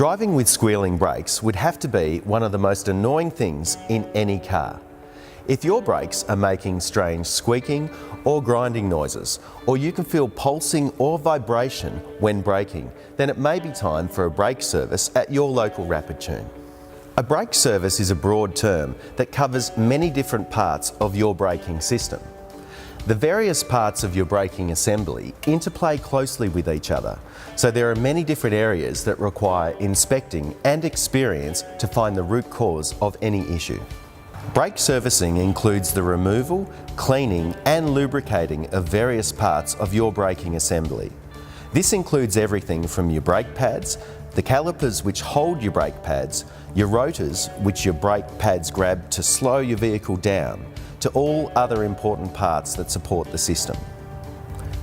Driving with squealing brakes would have to be one of the most annoying things in any car. If your brakes are making strange squeaking or grinding noises, or you can feel pulsing or vibration when braking, then it may be time for a brake service at your local Rapid Tune. A brake service is a broad term that covers many different parts of your braking system. The various parts of your braking assembly interplay closely with each other, so there are many different areas that require inspecting and experience to find the root cause of any issue. Brake servicing includes the removal, cleaning and lubricating of various parts of your braking assembly. This includes everything from your brake pads, the calipers which hold your brake pads, your rotors which your brake pads grab to slow your vehicle down, to all other important parts that support the system.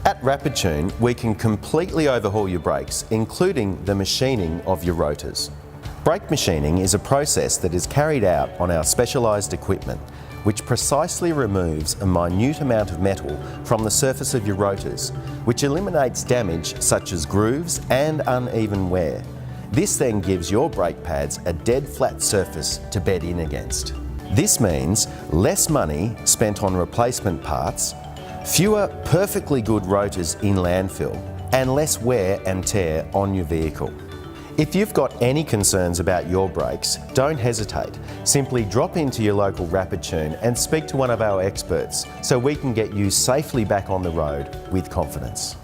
At Rapid Tune, we can completely overhaul your brakes, including the machining of your rotors. Brake machining is a process that is carried out on our specialised equipment, which precisely removes a minute amount of metal from the surface of your rotors, which eliminates damage such as grooves and uneven wear. This then gives your brake pads a dead flat surface to bed in against. This means less money spent on replacement parts, fewer perfectly good rotors in landfill, and less wear and tear on your vehicle. If you've got any concerns about your brakes, don't hesitate. Simply drop into your local Rapid Tune and speak to one of our experts so we can get you safely back on the road with confidence.